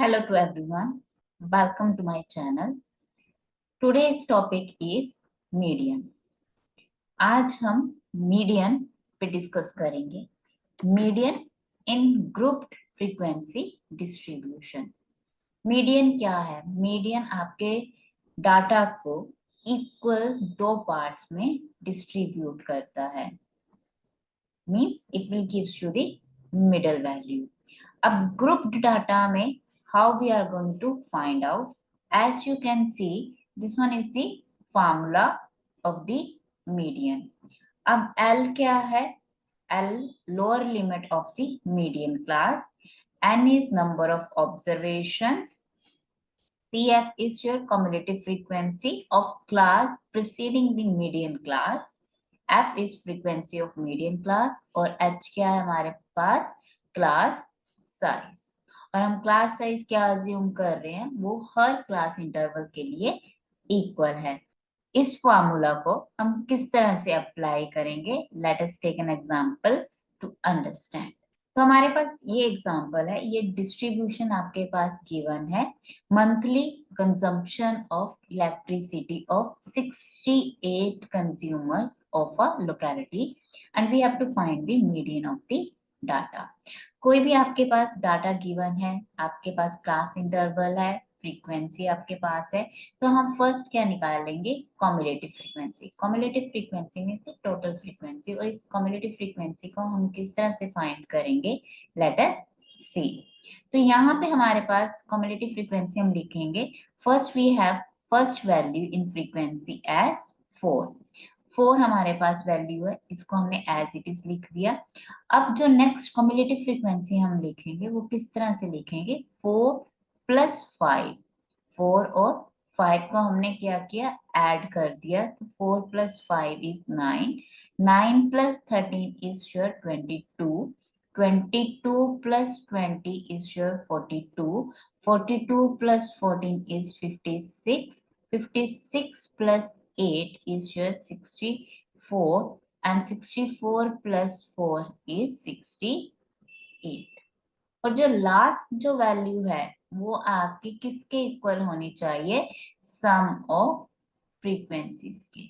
Hello to everyone. Welcome to my channel. Today's topic is median. आज हम median पे discuss करेंगे. Median इन grouped frequency distribution. Median क्या है? मीडियन आपके डाटा को इक्वल दो पार्ट्स में डिस्ट्रीब्यूट करता है. Means it will gives you the middle value. अब ग्रुप्ड डाटा में how we are going to find out? As you can see, this one is the formula of the median. अब L क्या है? L lower limit of the median class. N is number of observations. CF is your cumulative frequency of class preceding the median class. F is frequency of median class. और H क्या है हमारे पास? Class size. और हम class size क्या assume कर रहे हैं? वो हर क्लास इंटरवल के लिए इक्वल है. इस फॉर्मूला को हम किस तरह से अप्लाई करेंगे? Let us take an example to understand. तो हमारे पास ये एग्जांपल है. ये डिस्ट्रीब्यूशन आपके पास गिवन है. Monthly consumption of electricity of 68 consumers of a locality and we have to find the median of the data. कोई भी आपके पास डाटा गिवन है, आपके पास क्लास इंटरवल है, फ्रीक्वेंसी आपके पास है, तो हम फर्स्ट क्या निकालेंगे? Cumulative frequency. Cumulative frequency means total frequency. और इस कॉम्युलेटिव फ्रीक्वेंसी को हम किस तरह से फाइंड करेंगे? Let us see. तो यहाँ पे हमारे पास कॉम्युलेटिव फ्रीक्वेंसी हम लिखेंगे. First we have first value in frequency as 4. 4 हमारे पास वैल्यू है, इसको हमने एज इट इज लिख दिया. अब जो नेक्स्ट कम्युलेटिव फ्रीक्वेंसी हम लिखेंगे वो किस तरह से लिखेंगे? 4 प्लस 5. 4 और 5 को हमने क्या किया? ऐड कर दिया. तो 4 plus 5 is 9. 9 plus 13 is your 22. 22 plus 20 is your 42. 42 plus 14 is 56. 56 plus 8 is your 64 and 64 plus 4 is 68. और जो लास्ट जो वैल्यू है वो आपकी किसके इक्वल होनी चाहिए? सम ऑफ फ्रीक्वेंसीज के.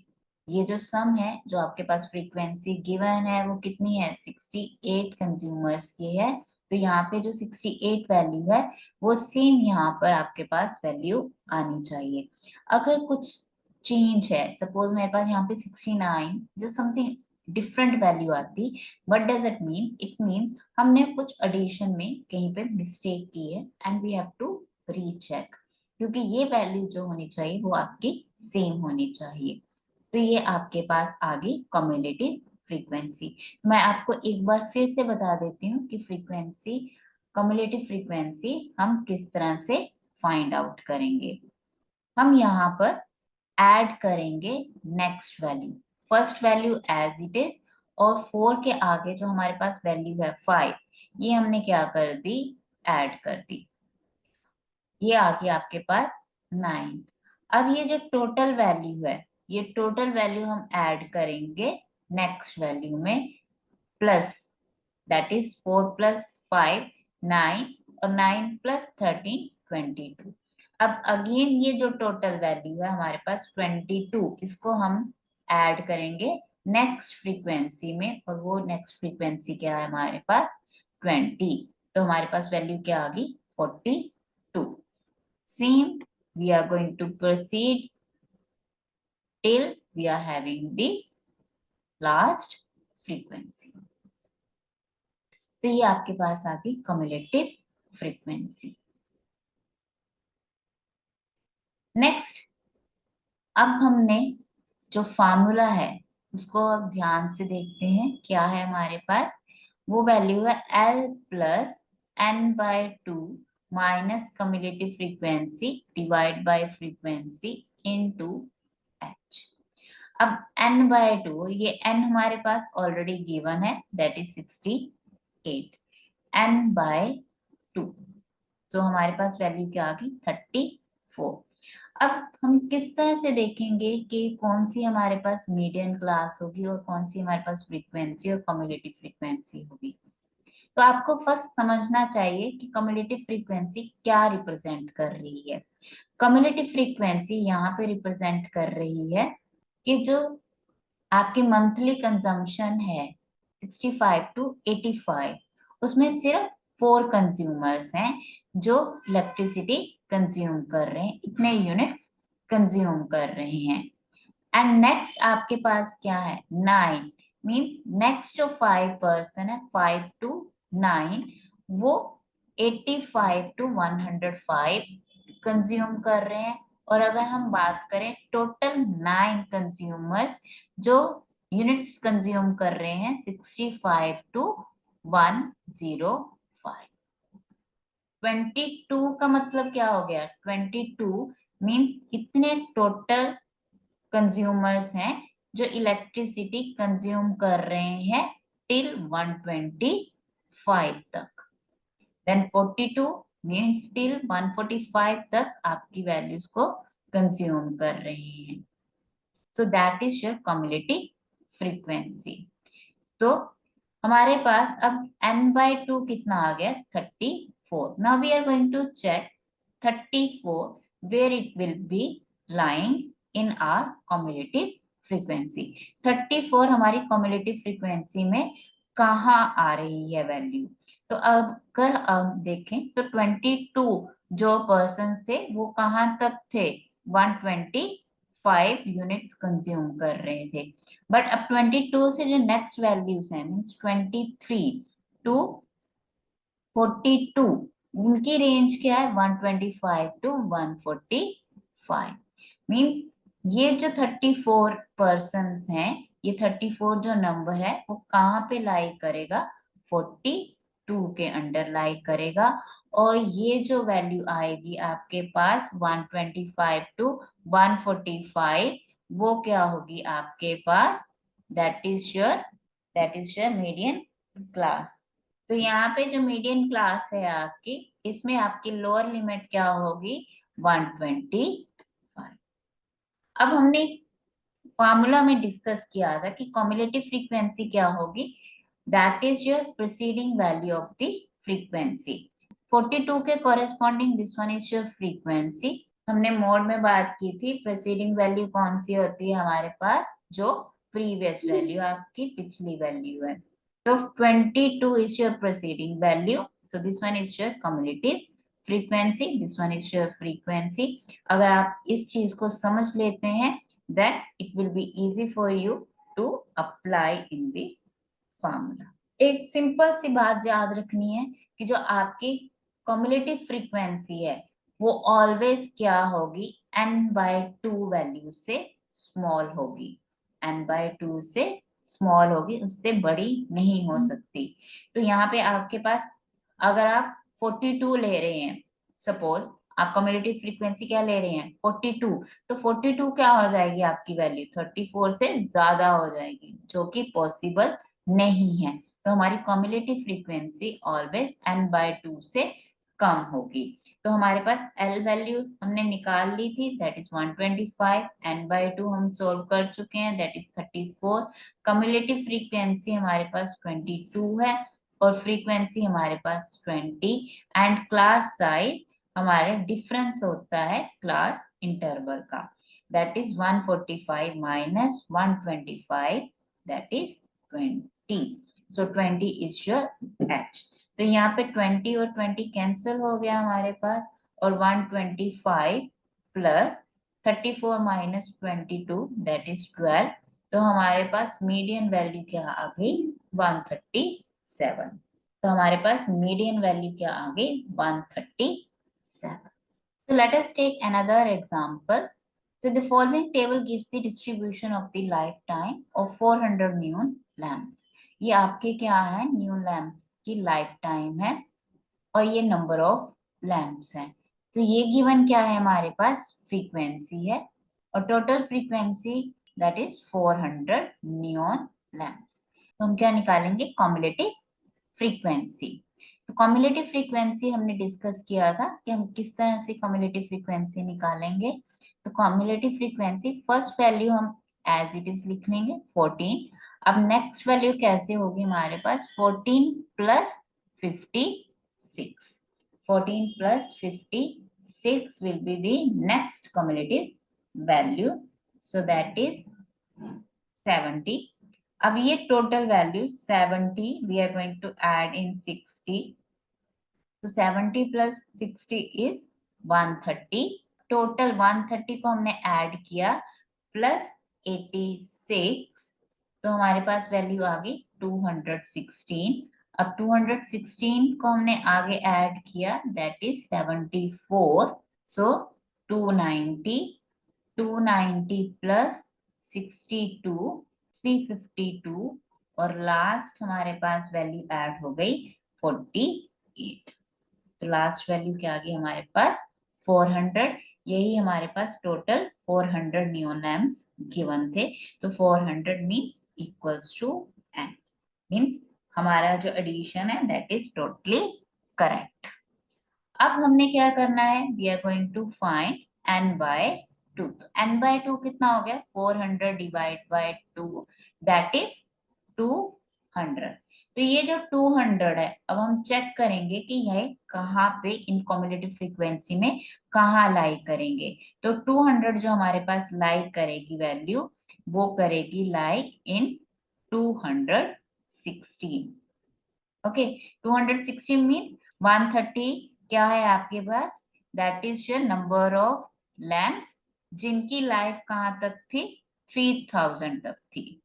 ये जो सम है, जो आपके पास फ्रीक्वेंसी गिवन है वो कितनी है? 68 कंज्यूमर्स की है. तो यहाँ पे जो 68 वैल्यू है वो सेम यहाँ पर आपके पास वैल्यू आनी चाहिए. अगर कुछ चेंज है, सपोज मेरे पास यहाँ पे 69, जो समथिंग डिफरेंट वैल्यू आती, what does it mean? It means हमने कुछ एडिशन में कहीं पे मिस्टेक की है and we have to recheck, क्योंकि ये वैल्यू जो होनी चाहिए वो आपकी सेम होनी चाहिए. तो ये आपके पास आ गई कम्युलेटिव फ्रीक्वेंसी. मैं आपको एक बार फिर से बता देती हूँ कि फ्रीक्वेंसी, कम्युलेटिव फ्रीक्वेंसी हम किस तरह से फाइंड आउट करेंगे. हम यहाँ पर ऐड करेंगे next value. First value as it is और 4 के आगे जो हमारे पास वैल्यू है 5, ये हमने क्या कर दी? ऐड कर दी. ये आ गया आपके पास 9. अब ये जो टोटल वैल्यू है, ये टोटल वैल्यू हम ऐड करेंगे नेक्स्ट वैल्यू में, प्लस दैट इज 4 प्लस 5 9 और 9 प्लस 13 22. अब अगेन ये जो टोटल वैल्यू है हमारे पास 22, इसको हम ऐड करेंगे नेक्स्ट फ्रीक्वेंसी में, और वो नेक्स्ट फ्रीक्वेंसी क्या है हमारे पास? 20. तो हमारे पास वैल्यू क्या आ गई? 42. Same, we are going to proceed till we are having the last frequency. तो ये आपके पास आ गई कम्युलेटिव फ्रीक्वेंसी. नेक्स्ट, अब हमने जो फार्मूला है उसको अब ध्यान से देखते हैं. क्या है हमारे पास? वो वैल्यू है L plus n/2 minus cumulative frequency divide by frequency into h. अब n/2, ये n हमारे पास ऑलरेडी गिवन है, दैट इज 68. n/2, तो हमारे पास वैल्यू क्या आ गई? 34. अब हम किस तरह से देखेंगे कि कौन सी हमारे पास मीडियन क्लास होगी और कौन सी हमारे पास फ्रीक्वेंसी और कम्युलेटिव फ्रीक्वेंसी होगी? तो आपको फर्स्ट समझना चाहिए कि कम्युलेटिव फ्रीक्वेंसी क्या रिप्रेजेंट कर रही है। कम्युलेटिव फ्रीक्वेंसी यहाँ पे रिप्रेजेंट कर रही है कि जो आपकी मंथली कंजम्पशन है 65 to 85, उसमें सिर्फ 4 कंज्यूमर्स हैं जो इलेक्ट्रिसिटी कंज्यूम कर रहे हैं, इतने यूनिट्स कंज्यूम कर रहे हैं। एंड नेक्स्ट आपके पास क्या है 9, मींस नेक्स्ट जो 5 पर्सन है 5 to 9, वो 85 to 105 कंज्यूम कर रहे हैं। और अगर हम बात करें टोटल 9 कंज्यूमर्स जो यूनिट्स कंज्यूम कर रहे हैं 65 to 105। 22 का मतलब क्या हो गया, 22 मींस इतने टोटल कंज्यूमर्स हैं जो इलेक्ट्रिसिटी कंज्यूम कर रहे हैं टिल 125 तक। देन 42 मीन्स टिल 145 तक आपकी वैल्यूज को कंज्यूम कर रहे हैं। So that is your cumulative frequency. तो हमारे पास अब n/2 कितना आ गया 34। Now we are going to check 34 where it will be lying in our cumulative frequency। 34 हमारी cumulative frequency में कहाँ आ रही है वैल्यू। तो अब देखें तो 22 जो पर्सन थे वो कहाँ तक थे 125 यूनिट्स कंज्यूम कर रहे थे। बट अब 22 से जो नेक्स्ट वैल्यूज हैं मीन्स 23 टू 42, उनकी रेंज क्या है 125 टू 145। मींस ये जो 34 पर्सन्स हैं, ये 34 जो नंबर है वो कहाँ पे लाई करेगा 42 के अंडर लाई करेगा। और ये जो वैल्यू आएगी आपके पास 125 टू 145, वो क्या होगी आपके पास that is your median class. तो यहाँ पे जो मीडियन क्लास है आपकी, इसमें आपकी लोअर लिमिट क्या होगी 125। अब हमने फॉर्मूला में डिस्कस किया था कि कम्युलेटिव फ्रीक्वेंसी क्या होगी, that is your preceding value of the frequency. 42 के corresponding this one is your frequency. हमने मोड में बात की थी प्रीसीडिंग वैल्यू कौन सी होती है हमारे पास, जो प्रीवियस वैल्यू आपकी पिछली वैल्यू है। So 22 is your preceding value. So this one is your cumulative frequency. This one is your frequency. अगर आप इस चीज को समझ लेते हैं, then it will be easy for you to apply in the formula. एक सिंपल सी बात याद रखनी है कि जो आपकी cumulative frequency है वो ऑलवेज क्या होगी n/2 वैल्यू से स्मॉल होगी, n/2 से स्मॉल होगी, उससे बड़ी नहीं हो सकती। तो यहाँ पे आपके पास अगर आप 42 ले रहे हैं, सपोज आप कम्युलेटिव फ्रीक्वेंसी क्या ले रहे हैं 42, तो 42 क्या हो जाएगी आपकी वैल्यू 34 से ज्यादा हो जाएगी, जो कि पॉसिबल नहीं है। तो हमारी कम्युलेटिव फ्रीक्वेंसी ऑलवेज n/2 से कम होगी। तो हमारे पास L वैल्यू हमने निकाल ली थी दैट इज 125, n/2 हम सोल्व कर चुके हैं दैट इज 34। कम्युलेटिव फ्रीक्वेंसी हमारे पास 22 है और फ्रीक्वेंसी हमारे पास 20, एंड क्लास साइज हमारे डिफरेंस होता है क्लास इंटरवल का, that is 145 minus 125 that is 20। So 20 is your H। तो यहाँ पे 20 और 20 कैंसिल हो गया हमारे पास, और 125 प्लस 34 माइनस 22 दैट इज 12। तो हमारे पास मीडियन वैल्यू क्या आ गई 137। तो हमारे पास मीडियन वैल्यू क्या आ गई 137। So let us take another example. So the following table gives the distribution of the lifetime of 400 neon lamps. ये आपके क्या है न्यू लैम्प्स की लाइफ टाइम है और ये नंबर ऑफ लैम्प्स हैं। तो ये गिवन क्या है हमारे पास फ्रीक्वेंसी है और total frequency that is 400 neon lamps. तो हम क्या निकालेंगे कम्युलेटिव फ्रीक्वेंसी। तो कम्युलेटिव फ्रीक्वेंसी हमने डिस्कस किया था कि हम किस तरह से कम्युलेटिव फ्रीक्वेंसी निकालेंगे। तो कम्युलेटिव फ्रीक्वेंसी फर्स्ट वैल्यू हम एज इट इज लिख लेंगे 14। अब नेक्स्ट वैल्यू कैसे होगी हमारे पास 14 plus 56. 14 plus 56 will be the next cumulative value. So that is 70. अब ये total value 70 we are going to add in 60. So 70 plus 60 is 130. Total 130 को हमने add किया plus 86, तो हमारे पास वैल्यू आ गई 216. अब 216 को हमने आगे ऐड किया, दैट इज 74. सो 290 प्लस 62 352 और लास्ट हमारे पास वैल्यू ऐड हो गई 48. तो लास्ट वैल्यू क्या आ गई हमारे पास 400. यही हमारे पास टोटल 400 नियॉन लैम्प्स गिवन थे. तो 400 means equals to n, means हमारा जो एडिशन है दैट इज टोटली करेक्ट. अब हमने क्या करना है, we are going to find n by 2. n by 2 कितना हो गया, 400 डिवाइड बाय 2 दैट इज 200. तो ये जो 200 है, अब हम चेक करेंगे कि यह कहाँ पे इन कम्युलेटिव फ्रीक्वेंसी में कहाँ लाई करेंगे. तो 200 जो हमारे पास लाई करेगी वैल्यू, वो करेगी लाई इन 216. ओके, 216 मीन्स 130 क्या है आपके पास, that is your number of lamps जिनकी लाइफ कहाँ तक थी, 3000 तक थी.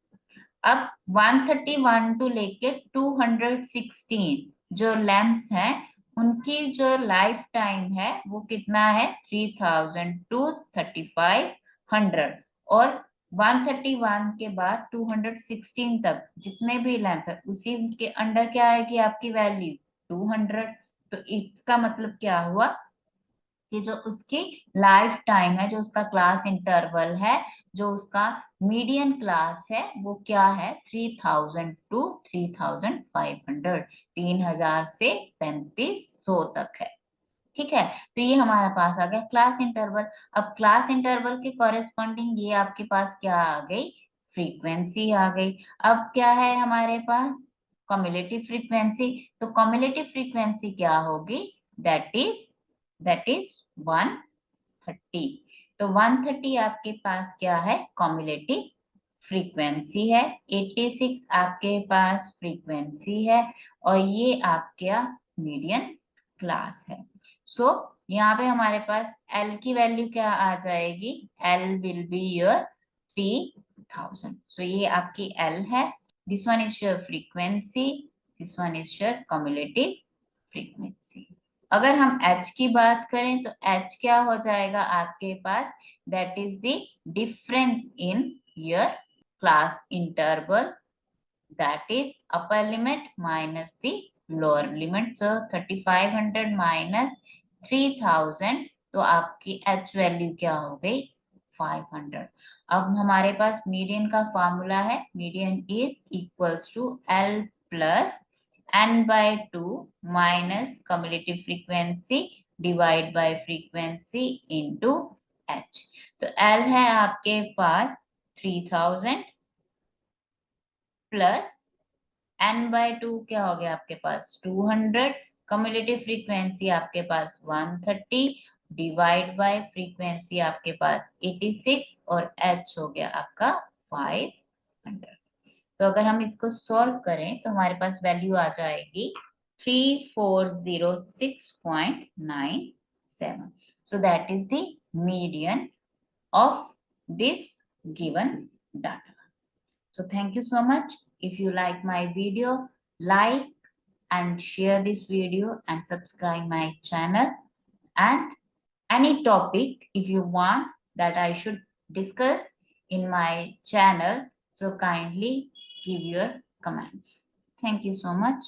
अब 131 टू लेके 216 जो लैम्प्स हैं उनकी जो लाइफ टाइम है वो कितना है, 3000 टू 3500. और 131 के बाद 216 तक जितने भी लैंप है उसी के अंडर क्या आएगी आपकी वैल्यू 200. तो इसका मतलब क्या हुआ कि जो उसकी लाइफ टाइम है, जो उसका क्लास इंटरवल है, जो उसका मीडियन क्लास है वो क्या है, 3000 टू 3500, 3000 से 3500 तक है. ठीक है, तो ये हमारे पास आ गया क्लास इंटरवल. अब क्लास इंटरवल के कॉरेस्पॉन्डिंग ये आपके पास क्या आ गई, फ्रीक्वेंसी आ गई. अब क्या है हमारे पास, कम्युलेटिव फ्रीक्वेंसी. तो कम्युलेटिव फ्रीक्वेंसी क्या होगी, दैट इज 130. तो 130 आपके पास क्या है, कम्युलेटिव फ्रीक्वेंसी है. 86 आपके पास फ्रीक्वेंसी है और ये आपका मीडियन क्लास है. सो यहाँ पे हमारे पास L की वैल्यू क्या आ जाएगी, L विल बी योर 3000. सो ये आपकी L है. This one is your frequency, this one is your cumulative frequency. अगर हम H की बात करें तो H क्या हो जाएगा आपके पास, that is the difference in your class interval, that is upper limit minus the lower limit. So 3500 minus 3000, तो आपकी H वैल्यू क्या हो गई, 500. अब हमारे पास मीडियन का फॉर्मूला है, median is equals to L plus n by 2 minus cumulative frequency divide by frequency into H. तो L है आपके पास 3000 प्लस n बाय 2 क्या हो गया आपके पास 200, कम्युलेटिव फ्रीक्वेंसी आपके पास 130 डिवाइड बाय फ्रीक्वेंसी आपके पास 86 और h हो गया आपका 500. तो अगर हम इसको सॉल्व करें तो हमारे पास वैल्यू आ जाएगी 3406.97. सो that is the median of this given data. So thank you so much. If you like my video, like and share this video and subscribe my channel. And any topic if you want that I should discuss in my channel, so kindly give your comments. Thank you so much.